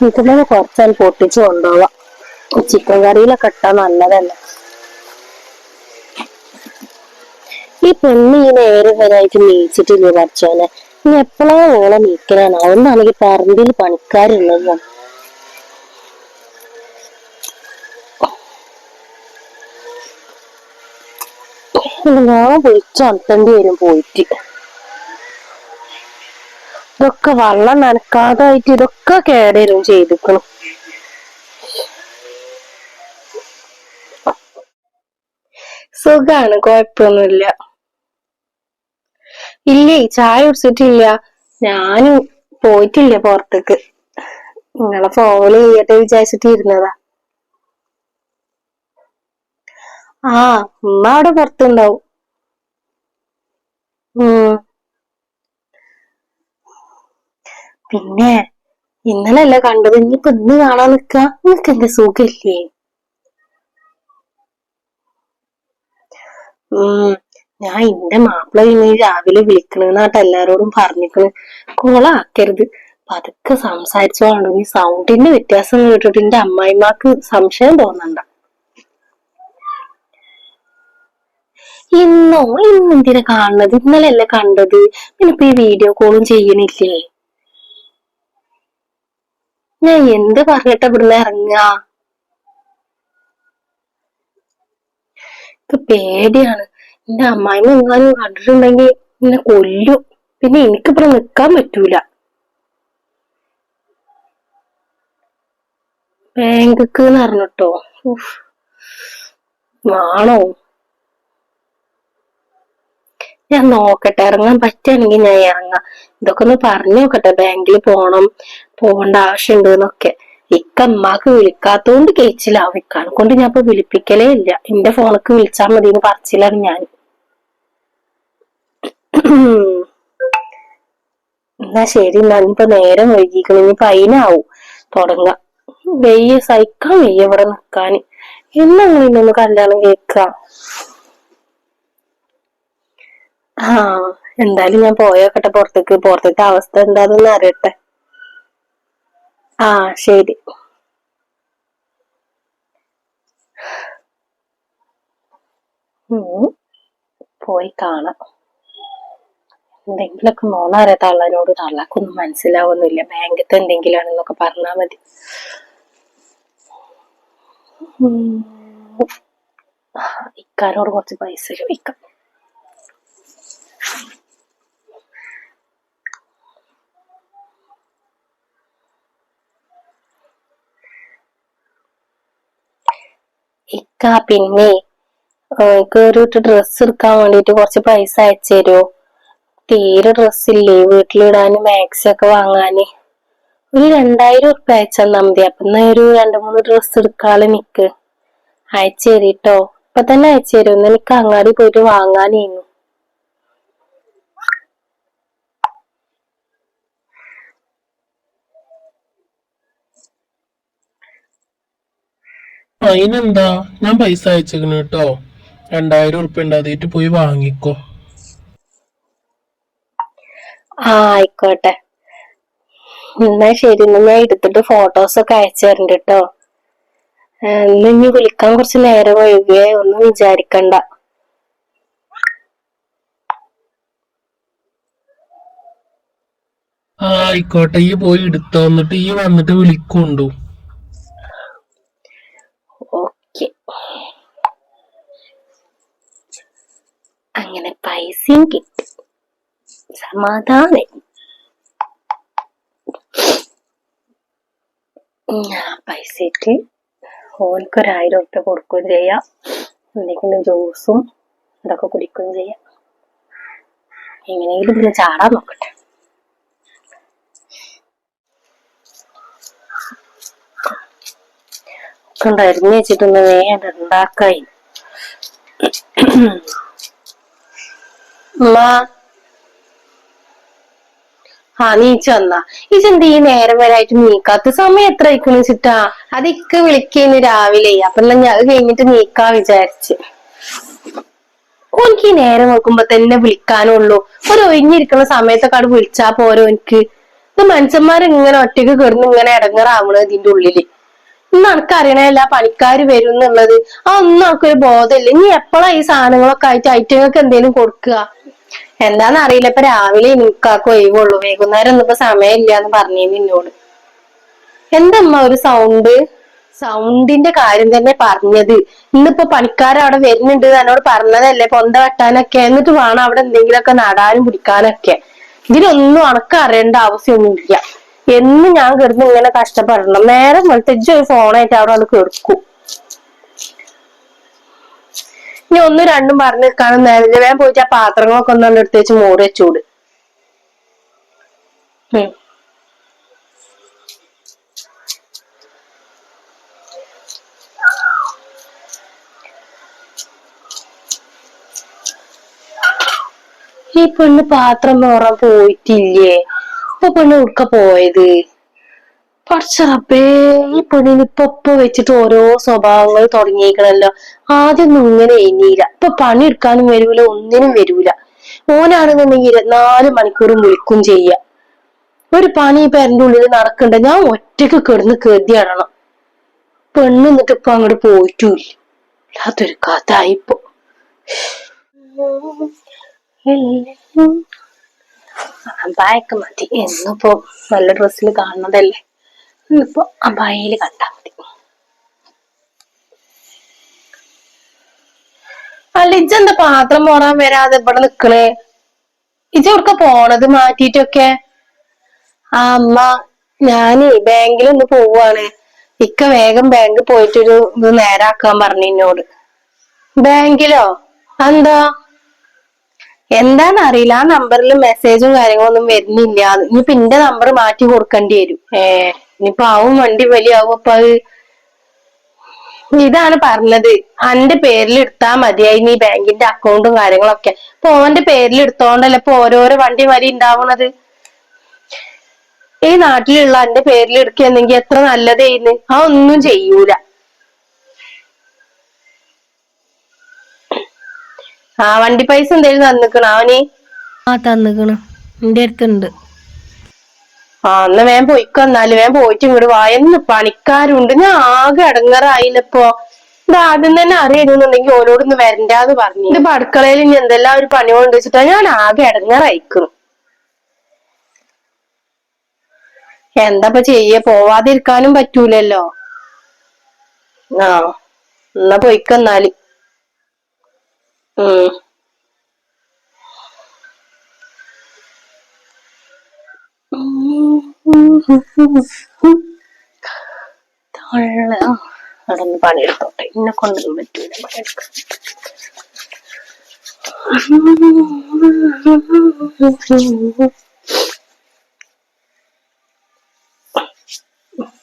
ഇതിനെ കുറച്ചാൽ പൊട്ടിച്ചു കൊണ്ടുപോവാം. ചിക്കൻ കറിയിലൊക്കെ ഇട്ടാ നല്ലതല്ല. ഈ പെണ്ണ് ഈ നേരം വരായിട്ട് നീച്ചിട്ടില്ലേ പഠിച്ചോനെ. ഇനി എപ്പോഴാ ഓളെ നീക്കണോ? ഒന്നാണെങ്കിൽ പറമ്പിൽ പണിക്കാരുള്ളത്. ഞാൻ വിളിച്ചണത്തേണ്ടി വരും പോയിട്ട്. ഇതൊക്കെ വെള്ളം നനക്കാതായിട്ട് ഇതൊക്കെ കേടരും ചെയ്തിക്കണം. സുഖാണ്, കൊഴപ്പൊന്നുമില്ല. ഇല്ലേ, ചായ കുടിച്ചിട്ടില്ല. ഞാനും പോയിട്ടില്ല പുറത്തേക്ക്. നിങ്ങളെ ഫോള് ചെയ്യട്ടെ വിചാരിച്ചിട്ട് ഇരുന്നതാ. ആ, ഉമ്മ അവിടെ പുറത്തുണ്ടാവും. പിന്നെ ഇന്നലല്ല കണ്ടത്, ഇനിയിപ്പൊ ഇന്ന് കാണാൻ നിക്കാ? നിനക്ക് എന്റെ സുഖില്ലേ? ഞാൻ എന്റെ മാപ്പിള ഇന്ന് രാവിലെ വിളിക്കണെന്നാട്ട് എല്ലാരോടും പറഞ്ഞിക്കണ്. കോളാക്കരുത്, പതുക്കെ സംസാരിച്ചോളൂ. ഈ സൗണ്ടിന്റെ വ്യത്യാസം കേട്ടിട്ട് എന്റെ അമ്മായിമാക്ക് സംശയം തോന്നണ്ട. ഇന്നെന്തിനാ കാണുന്നത്? ഇന്നലെയല്ലേ കണ്ടത്. പിന്നിപ്പോ ഈ വീഡിയോ കോളും ചെയ്യണില്ലേ? ഞാൻ എന്ത് പറഞ്ഞിട്ട് ഇവിടുന്ന് ഇറങ്ങാ? പേടിയാണ്. എന്റെ അമ്മായിമ്മ എങ്ങാനും കണ്ടിട്ടുണ്ടെങ്കിൽ എന്നെ കൊല്ലും. പിന്നെ എനിക്കിവിടെ നിക്കാൻ പറ്റൂല. ബാങ്ക്ക്ക് പറഞ്ഞിട്ടോ? ആണോ? ഞാൻ നോക്കട്ടെ, ഇറങ്ങാൻ പറ്റുകയാണെങ്കിൽ ഞാൻ ഇറങ്ങാം. ഇതൊക്കെ ഒന്ന് പറഞ്ഞു നോക്കട്ടെ. ബാങ്കിൽ പോകേണ്ട ആവശ്യമുണ്ട് എന്നൊക്കെ. ഇമ്മക്ക് വിളിക്കാത്തോണ്ട് കേച്ചിലാവും. ഇക്കാനെ കൊണ്ട് ഞാൻ ഇപ്പൊ വിളിപ്പിക്കലേ ഇല്ല. എന്റെ ഫോണിക്ക് വിളിച്ചാൽ മതി എന്ന് പറച്ചിലാണ് ഞാൻ. എന്നാ ശരി. ഇനിയിപ്പൊ നേരം വൈകിക്കണം. ഇനിയിപ്പൊ അതിനാവും തുടങ്ങ. സഹിക്കാൻ വയ്യ ഇവിടെ നിക്കാന്. എന്നങ്ങനെ ഇന്നൊന്ന് കല്യാണം കേൾക്കാം. എന്തായാലും ഞാൻ പോയോക്കട്ടെ പുറത്തേത്തെ അവസ്ഥ എന്താണെന്ന് അറിയട്ടെ. ശരി. പോയി കാണാം. എന്തെങ്കിലൊക്കെ നോണാറിയ തള്ളനോട്. തള്ളക്കൊന്നും മനസ്സിലാവുന്നില്ല. ബാങ്കിത്തെ എന്തെങ്കിലും ആണെന്നൊക്കെ പറഞ്ഞാ മതി. ഇക്കാരോട് കുറച്ച് പൈസ ചോദിക്കാം. ഇക്ക, പിന്നെ ഒരു ഡ്രസ്സ് എടുക്കാൻ വേണ്ടിട്ട് കുറച്ച് പൈസ അയച്ചു തരുമോ? തീരെ ഡ്രസ്സില്ലേ വീട്ടിലിടാന്, മാക്സി ഒക്കെ വാങ്ങാന്. ഒരു 2000 ഉറുപ്പ്യ അയച്ചെന്നാ മതി. അപ്പൊ എന്നാ ഒരു 2-3 ഡ്രസ്സ് എടുക്കാതെ നിക്ക്. അയച്ചു തരീട്ടോ. ഇപ്പൊ തന്നെ അയച്ചു തരും. ഒന്ന് എനിക്ക് അങ്ങാടി പോയിട്ട് വാങ്ങാനേന്നു. അതിനെന്താ, ഞാൻ പൈസ അയച്ചേക്കണ് കേട്ടോ. 2000 ഉറുപ്പ്യ ഉണ്ട്, അതേറ്റ് പോയി വാങ്ങിക്കോ. ആയിക്കോട്ടെ. എന്നാ ശരി. ഞാൻ എടുത്തിട്ട് ഫോട്ടോസൊക്കെ അയച്ചു തരണ്ട കേട്ടോ. ഇനി വിളിക്കാൻ കുറച്ച് നേരം വൈകിയേ, ഒന്നും വിചാരിക്കണ്ട. ആയിക്കോട്ടെ, ഈ പോയി എടുത്തോ. എന്നിട്ട് ഈ വന്നിട്ട് വിളിക്കൊണ്ടു. ഓക്കെ. അങ്ങനെ പൈസയും കിട്ടി. സമാധാനം. പൈസക്ക് ഓനക്കൊരു 1000 ഉറുപ്പ്യ കൊടുക്കുകയും ചെയ്യാം. എന്തെങ്കിലും ജ്യൂസും ഇതൊക്കെ കുടിക്കുകയും ചെയ്യാം. എങ്ങനെയെങ്കിലും ഇതിന് ചാടാൻ നോക്കട്ടെ. ഒക്കെ അരിഞ്ഞു വെച്ചിട്ടൊന്ന് വേഗം ഉണ്ടാക്കായി. നീച്ചു വന്നാ? ഇതെന്ത് ഈ നേരം വരായിട്ട് നീക്കാത്ത? സമയം എത്ര ആയിക്കണെന്ന് വെച്ചിട്ടാ? അതൊക്കെ വിളിക്കുന്നു രാവിലെ. അപ്പൊ എന്നാ അത് കഴിഞ്ഞിട്ട് നീക്കാ വിചാരിച്ച്. ഓനിക്ക് ഈ നേരം നോക്കുമ്പോ തന്നെ വിളിക്കാനുള്ളൂ. ഒരു ഒഴിഞ്ഞിരിക്കുന്ന സമയത്തൊക്കെ അവിടെ വിളിച്ചാ പോരോ എനിക്ക്. ഇത് മനുഷ്യന്മാർ ഇങ്ങനെ ഒറ്റക്ക് കിടന്ന് ഇങ്ങനെ ഇടങ്ങറാവണത് ഇതിന്റെ ഉള്ളില്. ഇന്ന് എനിക്കറിയണല്ല പണിക്കാര് വരും എന്നുള്ളത്. ഒന്നും നമുക്കൊരു ബോധമില്ല. ഇനി എപ്പോഴാ ഈ സാധനങ്ങളൊക്കെ ആയിട്ട് ഐറ്റങ്ങൾക്ക് എന്തെങ്കിലും കൊടുക്കുക? എന്താന്ന് അറിയില്ല. ഇപ്പൊ രാവിലെ എനിക്കാക്ക് ഒഴിവുള്ളൂ, വൈകുന്നേരം ഒന്നും ഇപ്പൊ സമയമില്ല എന്ന് പറഞ്ഞിരുന്നു എന്നോട്. എന്തമ്മ ഒരു സൗണ്ടിന്റെ കാര്യം തന്നെ പറഞ്ഞത്. ഇന്നിപ്പോ പണിക്കാരവിടെ വരുന്നുണ്ട് എന്നോട് പറഞ്ഞതല്ലേ പൊന്ത വെട്ടാനൊക്കെ. എന്നിട്ട് വേണം അവിടെ എന്തെങ്കിലുമൊക്കെ നടാനും പിടിക്കാനൊക്കെ. ഇതിലൊന്നും അണക്ക് അറിയേണ്ട ആവശ്യമൊന്നുമില്ല. എന്നും ഞാൻ കിടന്ന് ഇങ്ങനെ കഷ്ടപ്പെടണം. നേരെ വെളുത്തജ്ജ് ഒരു ഫോണായിട്ട് അവിടെ വന്ന് കിടക്കും. ഇനി ഒന്നും രണ്ടും പറഞ്ഞു നിൽക്കാനും നേരില്ല. വേഗം പോയിട്ട് ആ പാത്രങ്ങളൊക്കെ ഒന്നും എടുത്ത് വെച്ച് മോറ് വെച്ചൂട്. ഈ പെണ്ണ് പാത്രം മോറാൻ പോയിട്ടില്ലേ? ഇപ്പൊ പെണ്ണ് ഉടുക്ക പോയത്? പടച്ചറപ്പേ, ഈ പെണ്ണിന് ഇപ്പൊ വെച്ചിട്ട് ഓരോ സ്വഭാവങ്ങൾ തുടങ്ങിയിരിക്കണല്ലോ. ആദ്യമൊന്നും ഇങ്ങനെ എണ്ണീല. ഇപ്പൊ പണി എടുക്കാനും വരൂല, ഒന്നിനും വരൂല. ഓനാണെന്നുണ്ടെങ്കിൽ 24 മണിക്കൂറും വിളിക്കും ചെയ്യ. ഒരു പണി ഇപ്പൊ എന്റെ ഉള്ളിൽ നടക്കണ്ട. ഞാൻ ഒറ്റക്ക് കിടന്ന് കെതിയാടണം. പെണ്ണ് എന്നിട്ട് ഇപ്പൊ അങ്ങോട്ട് പോയിട്ടില്ല. അല്ലാത്തൊരു കഥ ഇപ്പൊ. അമ്പായൊക്കെ മതി. എന്നിപ്പോ നല്ല ഡ്രസ്സിൽ കാണുന്നതല്ലേ. ഇന്നിപ്പോ അമ്പായയില് കണ്ടാ മതി. അല്ല, ഇജ്ജെന്താ പാത്രം മോറാൻ വരാതെ ഇവിടെ നിക്കണേ? ഇജ്ജ് എവിടുക്ക പോണത് മാറ്റിട്ടൊക്കെ? ആ അമ്മ, ഞാന് ബാങ്കിൽ ഒന്ന് പോവാണ്. ഇക്ക വേഗം ബാങ്കിൽ പോയിട്ടൊരു ഇത് നേരാക്കാൻ പറഞ്ഞു എന്നോട്. ബാങ്കിലോ? എന്താ? എന്താന്നറിയില്ല. ആ നമ്പറിൽ മെസ്സേജും കാര്യങ്ങളൊന്നും വരുന്നില്ല. ഇനിയിപ്പൊ എന്റെ നമ്പർ മാറ്റി കൊടുക്കേണ്ടി വരും. ഇനിയിപ്പൊ ആവും വണ്ടി വലിയാവും. അപ്പൊ അത് ഇതാണ് പറഞ്ഞത്, അന്റെ പേരിൽ എടുത്താ മതിയായി നീ ബാങ്കിന്റെ അക്കൗണ്ടും കാര്യങ്ങളൊക്കെ. ഇപ്പൊ ഓന്റെ പേരിൽ എടുത്തോണ്ടല്ലേ ഇപ്പൊ ഓരോരോ വണ്ടി വരി ഉണ്ടാവുന്നത്. ഈ നാട്ടിലുള്ള എന്റെ പേരിൽ എടുക്കുകയാണെങ്കിൽ എത്ര നല്ലതായിരുന്നു. ആ ഒന്നും ചെയ്യൂല. ആ വണ്ടി പൈസ എന്തേലും തന്നിക്കണ അവന്? ആ തന്നിക്കണ്, എന്റെ അടുത്തുണ്ട്. എന്നാ വേഗം പോയിക്കോ. എന്നാലും വേഗം പോയിട്ട് ഇങ്ങോട്ട് വായെന്ന് പണിക്കാരുണ്ട്. ഞാൻ ആകെ ഇടങ്ങറായില്ലപ്പോ. ഇത് ആദ്യം തന്നെ അറിയുന്നുണ്ടെങ്കിൽ ഓരോടൊന്ന് വരണ്ടാന്ന് പറഞ്ഞു. ഇതിപ്പോ അടുക്കളയിൽ ഇനി എന്തെല്ലാം ഒരു പണി കൊണ്ട് വെച്ചിട്ടാ ഞാൻ ആകെ ഇടങ്ങറായിക്കുന്നു. എന്താപ്പ ചെയ്യ, പോവാതിരിക്കാനും പറ്റൂലല്ലോ. എന്നാ പോയിക്കോ എന്നാല്. അടന്ന് പണിയെടുത്തോട്ടെ, എന്നെ കൊണ്ടൊന്നും പറ്റൂല പണിയെടുക്കാൻ.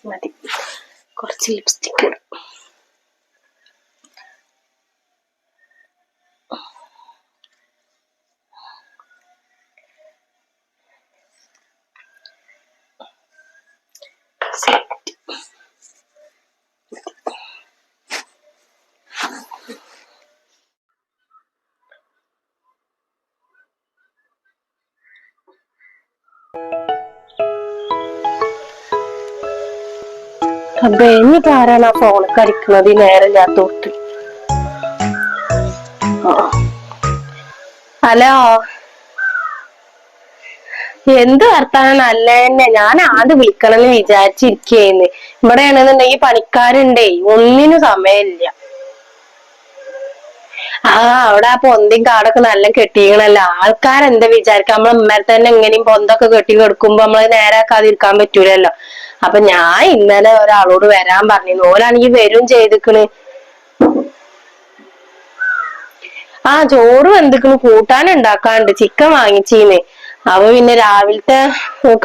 മതി, കുറച്ച് ലിപ്സ്റ്റിക് ഇടും. അപ്പൊ എന്നിട്ട് ആരാണ് ആ ഫോണൊക്കെ അടിക്കുന്നത് ഈ നേരമില്ലാത്തോട്ട്? ഹലോ, എന്ത് വർത്താനം നല്ല തന്നെ. ഞാൻ ആദ്യം വിളിക്കണമെന്ന് വിചാരിച്ചിരിക്കുകയെന്ന്. ഇവിടെയാണെന്നുണ്ടെങ്കിൽ പണിക്കാരുണ്ടേ, ഒന്നിനും സമയമില്ല. അവിടെ ആ പൊന്തിയും കാടൊക്കെ നല്ല കെട്ടിക്കണല്ലോ. ആൾക്കാരെന്താ വിചാരിക്കുക? നമ്മളെ ഉമ്മരത്ത് തന്നെ എങ്ങനെയും പൊന്തൊക്കെ കെട്ടി കിടക്കുമ്പോ നമ്മള് നേരാക്കാതിരിക്കാൻ പറ്റൂലല്ലോ. അപ്പൊ ഞാൻ ഇന്നലെ ഒരാളോട് വരാൻ പറഞ്ഞിരുന്നു. ഓലാണെങ്കിൽ വരും ചെയ്തിക്കണ്. ചോറ് വെന്തിക്കണ്, കൂട്ടാൻ ഉണ്ടാക്കാണ്ട്. ചിക്കൻ വാങ്ങിച്ചീന്ന്. അപ്പൊ പിന്നെ രാവിലത്തെ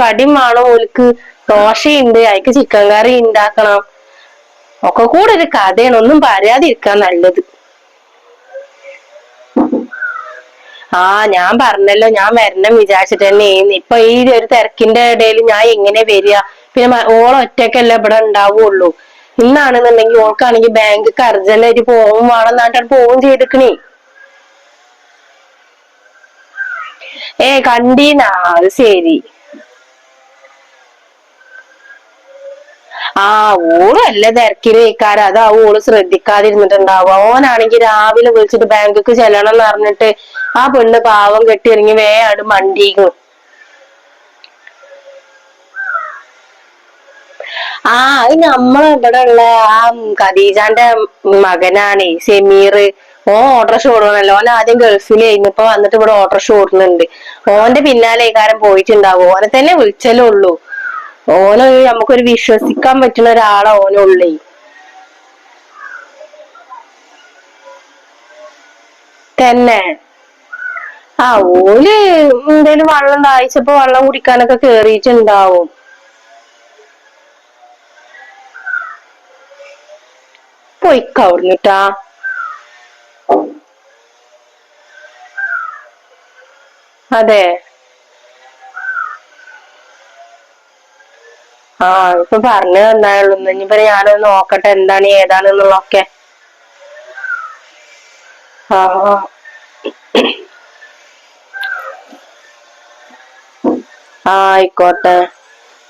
കടിയും വേണം ഓൽക്ക്. ദോശയുണ്ട്, അതിക്ക് ചിക്കൻ കറി ഉണ്ടാക്കണം. ഒക്കെ കൂടെ ഒരു കഥയാണ്. ഒന്നും പറയാതിരിക്കാൻ നല്ലത്. ഞാൻ പറഞ്ഞല്ലോ, ഞാൻ വരണം വിചാരിച്ചിട്ട് തന്നെ. ഇപ്പൊ ഈ ഒരു തിരക്കിന്റെ ഇടയിൽ ഞാൻ എങ്ങനെ വരിക? പിന്നെ ഓളൊറ്റക്കല്ല ഇവിടെ ഉണ്ടാവുള്ളൂ. ഇന്നാണെന്നുണ്ടെങ്കിൽ ഓൾക്കാണെങ്കിൽ ബാങ്ക് അർജന്റായിട്ട് പോവും വേണം എന്നിട്ട് പോവും ചെയ്തിക്കണേ. കണ്ടീനാ? അത് ശരി. ആ ഓള് വല്ല തിരക്കില് വെക്കാറ് അതാ ഓള് ശ്രദ്ധിക്കാതിരുന്നിട്ടുണ്ടാവും. ഓനാണെങ്കി രാവിലെ വിളിച്ചിട്ട് ബാങ്കൊക്കെ ചെല്ലണം എന്ന് പറഞ്ഞിട്ട് ആ പെണ്ണ് പാവം കെട്ടി ഇറങ്ങി വേയാട് മണ്ടിക്കും. ആ അത് നമ്മളെ ഇവിടെ ഉള്ള ആ ഖദീജാന്റെ മകനാണേ സെമീർ. ഓട്ടോറിക്ഷ ഓടണല്ലോ. ഓൻ ആദ്യം ഗൾഫിലായിരുന്നു. ഇപ്പൊ വന്നിട്ട് ഇവിടെ ഓട്ടോറിക്ഷ ഓടുന്നുണ്ട്. ഓന്റെ പിന്നാലെ കാരം പോയിട്ടുണ്ടാവും. ഓനെ തന്നെ വിളിച്ചല്ലേ ഉള്ളൂ. ഓന് നമുക്കൊരു വിശ്വസിക്കാൻ പറ്റുന്ന ഒരാളെ ഓനുള്ളേ. തന്നെ ആ ഓല് എന്തേലും വെള്ളം ദാഹിച്ചപ്പോ വെള്ളം കുടിക്കാനൊക്കെ കേറിയിട്ടുണ്ടാവും. പൊയ്ക്കവിടുന്നിട്ടാ. അതെ ആ ഇപ്പൊ പറഞ്ഞു തന്നായുള്ളൂ. ഇനിയിപ്പോ ഞാനൊന്ന് നോക്കട്ടെ എന്താണ് ഏതാണെന്നുള്ളതൊക്കെ. ആ ആ ആയിക്കോട്ടെ.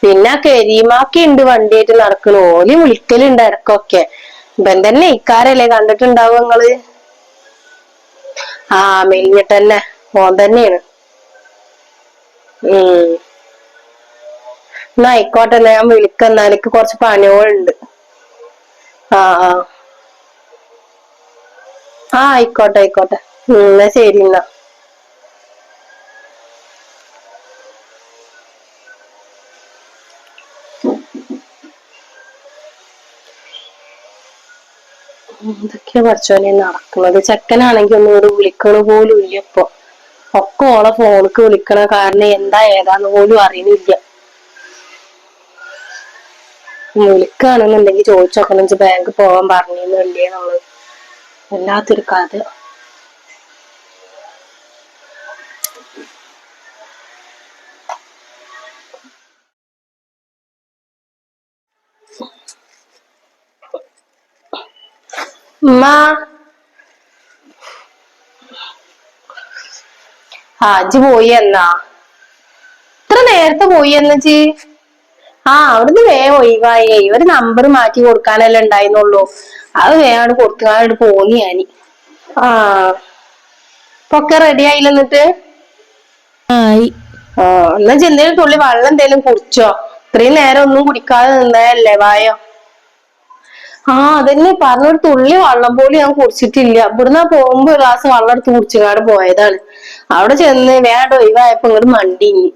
പിന്നെ കരീമാക്കി ഉണ്ട് വണ്ടിയായിട്ട് നടക്കണു. ഓല് വിളിക്കലുണ്ട് ഇടക്കൊക്കെ. ഇവൻ തന്നെ ഇക്കാരല്ലേ കണ്ടിട്ടുണ്ടാവും നിങ്ങള്. ആ മെലിഞ്ഞിട്ടന്നെ ഓൻ തന്നെയാണ്. എന്നാ ആയിക്കോട്ടെ. ഞാൻ വിളിക്കുന്ന എനിക്ക് കുറച്ച് പണികളുണ്ട്. ആ ആ ആ ആയിക്കോട്ടെ ആയിക്കോട്ടെ. എന്നാ ശരി എന്നാ. എന്തൊക്കെയാ പഠിച്ചോനെ നടക്കുന്നത്. ചെക്കനാണെങ്കി ഒന്നും ഇവിടെ വിളിക്കണ പോലും ഇല്ല ഇപ്പൊ. ഒക്കെ ഓളെ ഫോണിക്ക് വിളിക്കണ കാരണം എന്താ ഏതാന്ന് പോലും അറിയുന്നില്ല. വിളിക്കുകയാണെന്നുണ്ടെങ്കിൽ ചോദിച്ചോക്കണം ബാങ്ക് പോവാൻ പറഞ്ഞില്ലേ നമ്മള്. വല്ലാത്തൊരു കഥ. ഉമ്മ ഇജ്ജ് പോയി എന്നാ. ഇത്ര നേരത്തെ പോയി എന്നച്ച്. ആ അവിടുന്ന് വേഗം ഒഴിവായേ. ഒരു നമ്പർ മാറ്റി കൊടുക്കാനല്ലേ ഉണ്ടായിരുന്നുള്ളൂ. അത് വേഗം കൊടുക്കാണ്ട് പോന്നു ഞാന്. ആ ഇപ്പൊക്കെ റെഡി ആയില്ല എന്നിട്ട്. ആയി. ആ എന്നാ എന്തേലും തുള്ളി വെള്ളം എന്തേലും കുടിച്ചോ. ഇത്രയും നേരം ഒന്നും കുടിക്കാതെ നിന്നതല്ലേ. വായോ. ആ അതന്നെ പറഞ്ഞൊരു തുള്ളി വെള്ളം പോലും ഞാൻ കുടിച്ചിട്ടില്ല. ഇവിടുന്ന് പോകുമ്പോ ഒരു ഗ്ലാസ് വെള്ളം എടുത്ത് കുടിച്ചിങ്ങാട് പോയതാണ്. അവിടെ ചെന്ന് വേണ്ട ഒഴിവായപ്പോ ഇങ്ങോട്ട് മണ്ടിഞ്ഞി.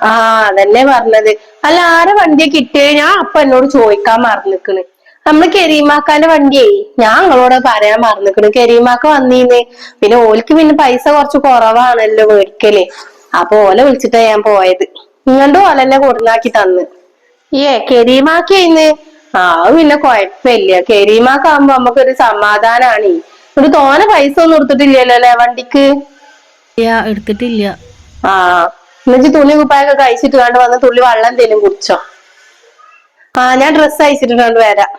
ആ അതന്നെ പറഞ്ഞത്. അല്ല ആരെ വണ്ടിയാ കിട്ടിയത്. ഞാൻ അപ്പൊ എന്നോട് ചോദിക്കാൻ മറന്നിക്കണ്. നമ്മള് കരീമാക്കാന്റെ വണ്ടിയേ. ഞാൻ നിങ്ങളോട് പറയാൻ മറന്നിക്കണ്. കരീമാക്ക വന്നീന്ന്. പിന്നെ ഓൽക്ക് പിന്നെ പൈസ കുറച്ച് കുറവാണല്ലോ മേടിക്കല്. അപ്പൊ ഓലെ വിളിച്ചിട്ടാ ഞാൻ പോയത്. ഇങ്ങണ്ടും ഓലെന്നെ കൊടുന്നാക്കി തന്ന്. കരീമാക്കായിന്ന്. ആ അത് പിന്നെ കൊഴപ്പില്ല. കരീമാക്ക ആകുമ്പോ നമ്മുക്കൊരു സമാധാനാണ്. ഒരു തോനെ പൈസ ഒന്നും എടുത്തിട്ടില്ലല്ലോ അല്ലെ വണ്ടിക്ക്. ഇല്ല എടുത്തിട്ടില്ല. ആ എന്നുവെച്ച് തുണി കുപ്പായൊക്കെ കഴിച്ചിട്ട് വേണ്ട വന്ന് തുള്ളി വെള്ളം എന്തേലും കുടിച്ചോ. ആ ഞാൻ ഡ്രസ്സ് അയച്ചിട്ടിണ്ട് വരാം.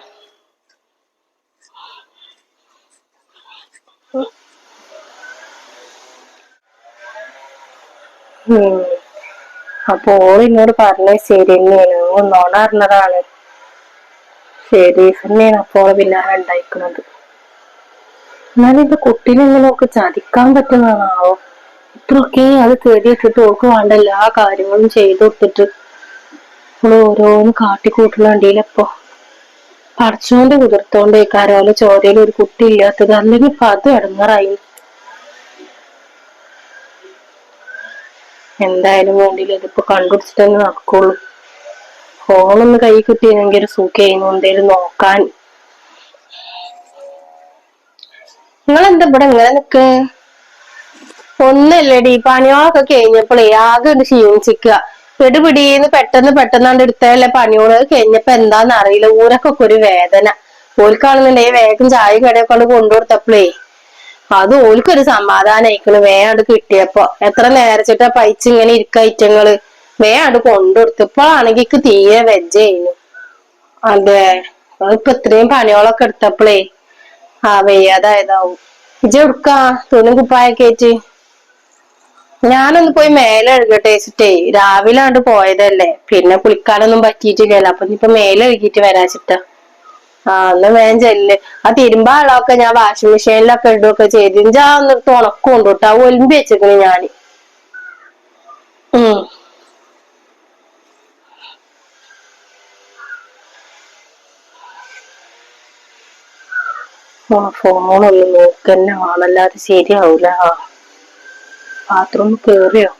അപ്പൊ ഓള് എന്നോട് പറഞ്ഞത് ശരി തന്നെയാണ്. നുണ പറഞ്ഞതാണ്. തന്നെയാണ് അപ്പൊ ഓളെ പിന്നാലെ ഉണ്ടായിക്കണത്. എന്നാലും എന്റെ കുട്ടീനെ എങ്ങനെ ഓക്ക് ചതിക്കാൻ പറ്റുന്നതാണാവോ. ഇത്രയൊക്കെ അത് കേടിയിട്ടിട്ട് ഓക്ക് വേണ്ട എല്ലാ കാര്യങ്ങളും ചെയ്തു കൊടുത്തിട്ട് ഓരോന്ന് കാട്ടിക്കൂട്ടണ കണ്ടീലപ്പൊ. പടച്ചോന്റെ കുതിർത്തോണ്ട് ഓലെ ചോരയിൽ ഒരു കുട്ടി ഇല്ലാത്തത്. അല്ലെങ്കിൽ ഇപ്പൊ അത് ഇടങ്ങേറായി. എന്തായാലും വേണ്ടില്ല. ഇതിപ്പോ കണ്ടുപിടിച്ചിട്ട് തന്നെ നടക്കുള്ളൂ. ഫോണൊന്ന് കൈ കിട്ടിയെങ്കിൽ ഒരു സുഖായിരുന്നു എന്തേലും നോക്കാൻ. നിങ്ങളെന്താ ഇവിടെ ഇങ്ങനെ നിക്ക്. ഒന്നല്ലടി പണികളൊക്കെ കഴിഞ്ഞപ്പോളേ ആകെ ഒന്ന് ക്ഷീണിച്ചിക്ക. പിടിപിടീന്ന് പെട്ടെന്നാണ്ട് എടുത്തല്ലേ പണിയോള്. കഴിഞ്ഞപ്പോ എന്താന്ന് അറിയില്ല. ഊരക്കൊക്കെ ഒരു വേദന. ഓൽക്കാണെന്നുണ്ടെങ്കിൽ വേഗം ചായയും കടിയൊക്കെ കൊണ്ടു കൊടുത്തപ്പളേ അത് ഓൽക്കൊരു സമാധാനമായിക്കണ്. വേഗം കിട്ടിയപ്പോ എത്ര നേരച്ചിട്ടാ പൈച്ച ഇങ്ങനെ ഇരിക്ക ഐറ്റങ്ങള്. വേഗം കൊണ്ടു കൊടുത്തു. ഇപ്പോഴാണെങ്കിക്ക് തീരെ വെജ്ജായിരുന്നു. അതെ ഇപ്പൊ ഇത്രയും പണികളൊക്കെ എടുത്തപ്പളേ വയ്യാതായതാവും. ഇജ്ജ് എവിടുക്കാ തുണി കുപ്പായൊക്കെ ആയിട്ട്. ഞാനൊന്ന് പോയി മേലെ കഴുകട്ടെ വെച്ചിട്ടേ, രാവിലെ ആണ്ട് പോയതല്ലേ, പിന്നെ കുളിക്കാനൊന്നും പറ്റിയിട്ടില്ലല്ലോ, അപ്പൊ ഇനിയിപ്പൊ മേലെ കഴുകിട്ട് വരാച്ചിട്ടാ. എന്നാ വേഗം ചെല്ല്. ആ തിരുമ്പാളൊക്കെ ഞാൻ വാഷിംഗ് മെഷീനിലൊക്കെ ഇടുകയൊക്കെ ചെയ്ത് ഇഞ്ചാ ഒന്നിട്ട് ഉണക്കും ഉണ്ട് കേട്ടോ, ഒലിമ്പി വെച്ചിക്കണ് ഞാന്. ഉം ഫോണൊന്ന് നോക്കന്നെ ആണല്ലാതെ ശരിയാവൂല. ബാത്റൂം കേറിയോ?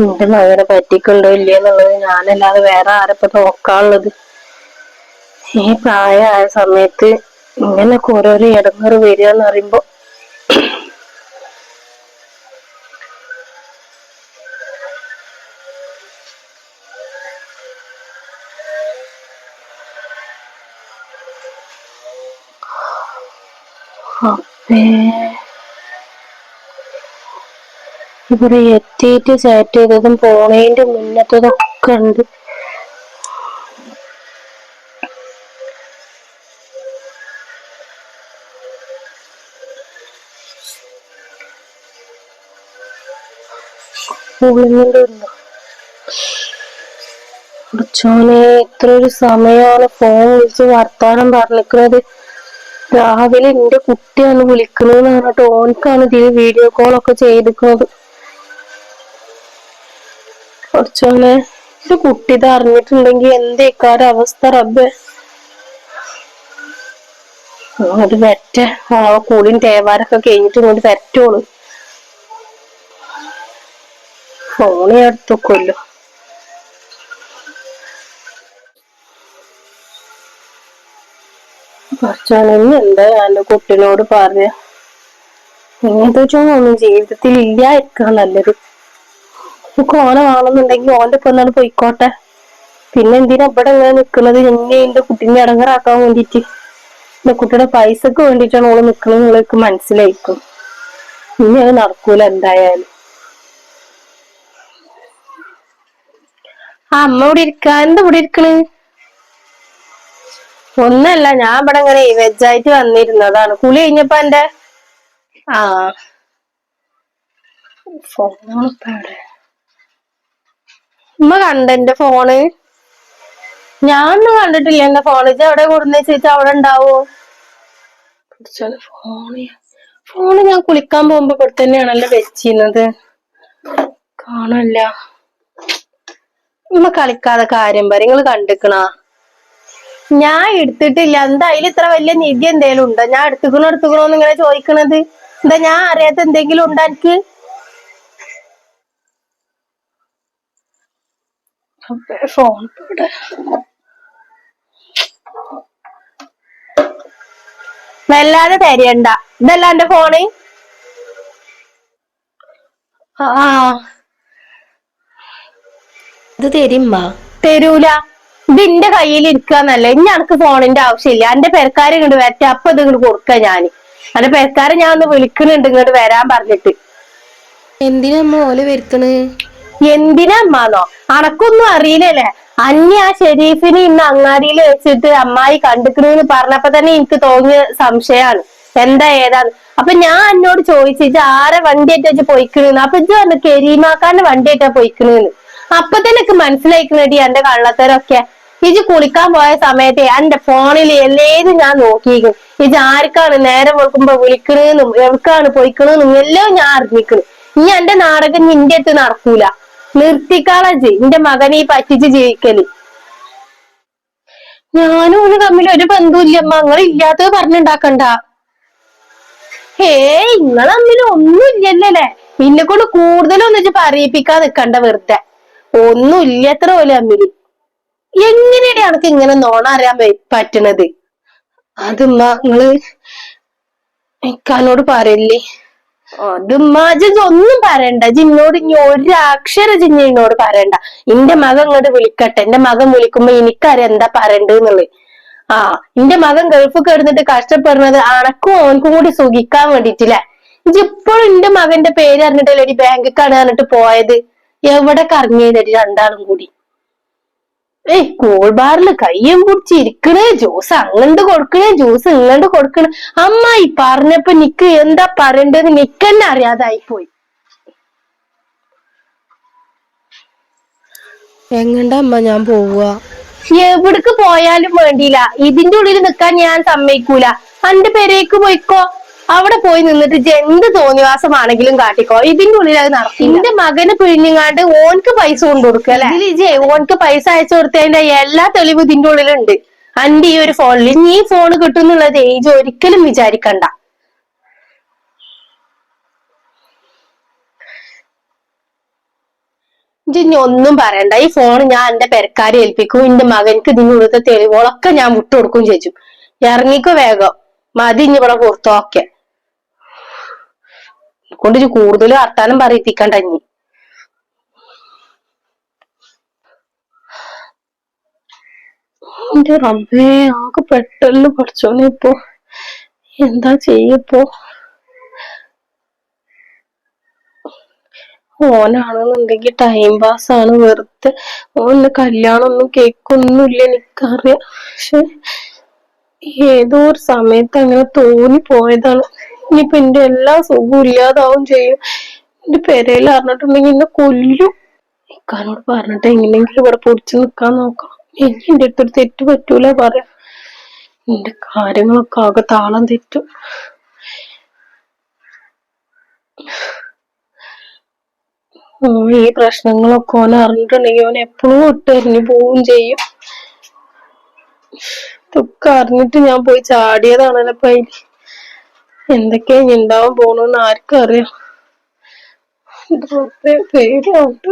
എന്റെ മകനെ പറ്റിക്കുണ്ടോ ഇല്ലയെന്നുള്ളത് ഞാനല്ലാതെ വേറെ ആരപ്പോ നോക്കാനുള്ളത്? ഈ പ്രായമായ സമയത്ത് ഇങ്ങനൊക്കെ ഓരോരോ ഇടങ്ങേറ് വരികയെന്ന് പറയുമ്പോ അപ്പേ ഇവിടെ എത്തിയിട്ട് ചാറ്റ് ചെയ്തതും പോണേന്റെ മുന്നത്തതൊക്കെ ഉണ്ട്. കുറച്ചോനെ ഇത്ര ഒരു സമയമാണ് ഫോൺ വിളിച്ച് വർത്താനം പറഞ്ഞിരിക്കുന്നത്. രാവിലെ എന്റെ കുട്ടിയാണ് വിളിക്കണെന്ന് പറഞ്ഞിട്ട് ഓനക്കാണ് ഇതിൽ വീഡിയോ കോളൊക്കെ ചെയ്തിരിക്കുന്നത്. കുറച്ചോനെ ഒരു കുട്ടി ഇത് അറിഞ്ഞിട്ടുണ്ടെങ്കിൽ എന്തേക്കാരുടെ അവസ്ഥ റബ്ബേ. അത് വെറ്റ കൂടിയും തേവാരൊക്കെ കഴിഞ്ഞിട്ട് ഇങ്ങോട്ട് വെറ്റോളൂ. ഫോണ് എടുത്തൊക്കൊല്ലോ. കുറച്ചോനെ എന്താ എന്റെ കുട്ടിനോട് പറയാ? ഇങ്ങനത്തെ ഒന്നും ജീവിതത്തിൽ ഇല്ലായിരിക്കാം നല്ലത്. നമുക്ക് ഓനെ വേണമെന്നുണ്ടെങ്കിൽ ഓന്റെ ഇപ്പൊ ഒന്നാണ് പോയിക്കോട്ടെ. പിന്നെ എന്തിനാ ഇവിടെ ഇങ്ങനെ നിക്കുന്നത്? എന്നെ എന്റെ കുട്ടീനെ ഇടങ്ങറാക്കാൻ വേണ്ടിട്ട്, എന്റെ കുട്ടിയുടെ പൈസക്ക് വേണ്ടിയിട്ടാണ് ഓള് നിക്കണെന്ന് നിങ്ങൾക്ക് മനസ്സിലായിരിക്കും. ഇനി അത് നടക്കൂല എന്തായാലും. അമ്മ ഇവിടെ ഇരിക്ക. എന്താ ഇവിടെ ഇരിക്കണ്? ഒന്നല്ല, ഞാൻ ഇവിടെ ഇങ്ങനെ വെജായിട്ട് വന്നിരുന്നതാണ്. കുളി കഴിഞ്ഞപ്പോ എന്റെ ഫോണിപ്പടെ ഉമ്മ കണ്ട എന്റെ ഫോണ്? ഞാനൊന്നും കണ്ടിട്ടില്ല എന്റെ ഫോണ്. ഇത് എവിടെ കൊടുന്ന വെച്ചാ അവിടെ ഉണ്ടാവോ? ഫോണ് ഞാൻ കുളിക്കാൻ പോകുമ്പോ ഇവിടെ തന്നെയാണല്ലോ വെച്ചിരുന്നത്. കാണല്ല. ഉമ്മ കളിക്കാതെ കാര്യം പറ. നിങ്ങള് കണ്ടിക്കണാ? ഞാൻ എടുത്തിട്ടില്ല. എന്താ അതിൽ ഇത്ര വലിയ നിധി എന്തേലും ഉണ്ടോ? ഞാൻ എടുത്തുക്കണോന്ന് ഇങ്ങനെ ചോദിക്കണത് എന്താ? ഞാൻ അറിയാത്ത എന്തെങ്കിലും ഉണ്ടോ എനിക്ക്? ഫോൺ വല്ലാതെ തരയണ്ട. ഇതല്ല എന്റെ ഫോണ്. ഇത് തരുമ്പ തരൂല. ഇത് എന്റെ കയ്യിൽ ഇരിക്കാന്നല്ലേ. ഇനി എനിക്ക് ഫോണിന്റെ ആവശ്യമില്ല. എന്റെ പെരക്കാരെ ഇങ്ങോട്ട് വരട്ടെ, അപ്പൊ ഇത് ഇങ്ങോട്ട് കൊടുക്ക ഞാന്. എന്റെ പെരക്കാരെ ഞാൻ ഒന്ന് വിളിക്കുന്നുണ്ട് ഇങ്ങോട്ട് വരാൻ പറഞ്ഞിട്ട്. എന്തിനാ ഓല് വരുത്തണ്? എന്തിനാ അമ്മാന്നോ? അനക്കൊന്നും അറിയില്ലല്ലേ? അന്യ ആ ഷെരീഫിന് ഇന്ന് അങ്ങാടിയിൽ വെച്ചിട്ട് അമ്മായി കണ്ടിക്കണെന്ന് പറഞ്ഞപ്പോ തന്നെ എനിക്ക് തോന്നിയ സംശയമാണ് എന്താ ഏതാന്ന്. അപ്പൊ ഞാൻ എന്നോട് ചോദിച്ചു ഇത് ആരെ വണ്ടിയായിട്ടാ വെച്ച് പൊയ്ക്കണെന്ന്. അപ്പൊ ഇത് പറഞ്ഞു കരീമാക്കാന്റെ വണ്ടിയായിട്ടാ പൊയ്ക്കണെന്ന്. അപ്പൊ തന്നെ എനിക്ക് മനസ്സിലായിക്കണേടി എന്റെ കള്ളത്തരൊക്കെ. ഇജ് കുളിക്കാൻ പോയ സമയത്ത് എന്റെ ഫോണിൽ എല്ലേതും ഞാൻ നോക്കിയിരിക്കും. ഇജ് ആർക്കാണ് നേരം വെക്കുമ്പോ വിളിക്കണെന്നും എവിടേക്കാണ് പൊയ്ക്കണെന്നും എല്ലാം ഞാൻ അറിഞ്ഞിക്കണ്. ഇനി എന്റെ നാടകം നിന്റെ അടുത്ത് നടക്കൂല. നിർത്തിക്കാളജ് എന്റെ മകനെ പറ്റിച്ച് ജീവിക്കല്. ഞാനും ഓന് തമ്മിൽ ഒരു ബന്ധമില്ല അമ്മ. നിങ്ങൾ ഇല്ലാത്തത് പറഞ്ഞുണ്ടാക്കണ്ട. നിങ്ങൾ തമ്മിൽ ഒന്നും ഇല്ലല്ലേ? ഇന്നെ കൊണ്ട് കൂടുതലൊന്നും വെച്ച് പറയിപ്പിക്കാൻ നിക്കണ്ട വെറുതെ. ഒന്നും ഇല്ലത്ര പോലെ തമ്മില്. എങ്ങനെയാണ് എനക്ക് ഇങ്ങനെ നോണ അറിയാൻ പറ്റണത്? അതുമ്മ നിങ്ങള് ഇക്കാനോട് പറയല്ലേ. അത് ഒന്നും പറയണ്ട. ജിന്നോട് ഇനി ഒരക്ഷര ജിന്നോട് പറയണ്ട. എന്റെ മകൻ ഇങ്ങോട്ട് വിളിക്കട്ടെ. എന്റെ മകൻ വിളിക്കുമ്പോ എനിക്കറിയാം എന്താ പറയണ്ടെന്നുള്ളത്. എന്റെ മകൻ ഗൾഫ് കിടന്നിട്ട് കഷ്ടപ്പെടുന്നത് അണക്കും ഓനക്കും കൂടി സുഖിക്കാൻ വേണ്ടിട്ടില്ലേ? ഇപ്പോഴും എന്റെ മകന്റെ പേര് അറിഞ്ഞിട്ടല്ലേ ഒരു ബാങ്കിക്കാണ് പറഞ്ഞിട്ട് പോയത്. എവിടെ കറങ്ങിയത് രണ്ടാളും കൂടി? കൂൾ ബാറിൽ കയ്യും പിടിച്ച് ഇരിക്കണേ, ജ്യൂസ് അങ്ങണ്ട് കൊടുക്കണേ, ജ്യൂസ് ഇങ്ങണ്ട് കൊടുക്കണേ. അമ്മായി പറഞ്ഞപ്പോ നിക്ക് എന്താ പറയണ്ടത് നിക്കന്നെ അറിയാതായിപ്പോയി. എങ്ങണ്ടാ അമ്മ ഞാൻ പോവുക? എവിടക്ക് പോയാലും വേണ്ടിയില്ല, ഇതിന്റെ ഉള്ളിൽ നിക്കാൻ ഞാൻ സമ്മതിക്കൂല. അന്റെ പെരേക്ക് പോയിക്കോ, അവിടെ പോയി നിന്നിട്ട് എന്ത് തോന്നിവാസമാണെങ്കിലും കാട്ടിക്കോ. ഇതിന്റെ ഉള്ളിൽ അത് നടക്കും. എന്റെ മകന് പിഴിഞ്ഞങ്ങാണ്ട് ഓൻക്ക് പൈസ കൊണ്ടു കൊടുക്കുക അല്ലെ? ഇതിലിജേ ഓൻക്ക് പൈസ അയച്ചു കൊടുത്തതിന്റെ എല്ലാ തെളിവും ഇതിന്റെ ഉള്ളിലുണ്ട്. അന്റെ ഈ ഒരു ഫോണിൽ നീ ഫോൺ കിട്ടുന്നുള്ളത് ഏജ് ഒരിക്കലും വിചാരിക്കണ്ട. ഇനി ഒന്നും പറയണ്ട, ഈ ഫോൺ ഞാൻ എന്റെ പെരക്കാരെ ഏൽപ്പിക്കും. എന്റെ മകൻക്ക് ഇതിനുള്ളത്തെ തെളിവുകളൊക്കെ ഞാൻ വിട്ടുകൊടുക്കും ചേച്ചു. ഇറങ്ങിക്കോ വേഗം, മതി ഇനി ഇവിടെ പുറത്തോക്കെ കൊണ്ട് കൂടുതൽ വർത്താനം പറയിപ്പിക്കണ്ട ഇനി. എന്റെ റബ്ബേ, ആകെ പെട്ടെന്ന് പഠിച്ചോനെ. ഇപ്പൊ എന്താ ചെയ്യപ്പോ? ഓനാണെന്നുണ്ടെങ്കിൽ ടൈം പാസ് ആണ്, വെറുതെ. ഓന് കല്യാണം ഒന്നും കേക്കൊന്നുമില്ല എനിക്കറിയാം. പക്ഷെ ഏതോ ഒരു സമയത്ത് അങ്ങനെ തോന്നിപ്പോയതാണ്. ഇനിയിപ്പൊ എന്റെ എല്ലാ സുഖവും ഇല്ലാതാവും ചെയ്യും. എന്റെ പെരയിൽ അറിഞ്ഞിട്ടുണ്ടെങ്കിൽ എന്നെ കൊല്ലും. ഇക്കാനോട് പറഞ്ഞിട്ട് എങ്ങനെയെങ്കിലും ഇവിടെ പൊടിച്ചു നിക്കാൻ നോക്കാം. എനിക്ക് എന്റെ അടുത്തൊരു തെറ്റ് പറ്റൂല പറയാം. എന്റെ കാര്യങ്ങളൊക്കെ ആകെ താളം തെറ്റും. ഈ പ്രശ്നങ്ങളൊക്കെ ഓൻ അറിഞ്ഞിട്ടുണ്ടെങ്കിൽ ഓൻ എപ്പോഴും ഇട്ടെറിഞ്ഞു പോവും ചെയ്യും. ഇതൊക്കെ അറിഞ്ഞിട്ട് ഞാൻ പോയി ചാടിയതാണല്ലോ. അപ്പൊ എന്തൊക്കെയാ ഉണ്ടാവാൻ പോണെന്ന് ആർക്കും അറിയാം. പേടിയാവുണ്ട്.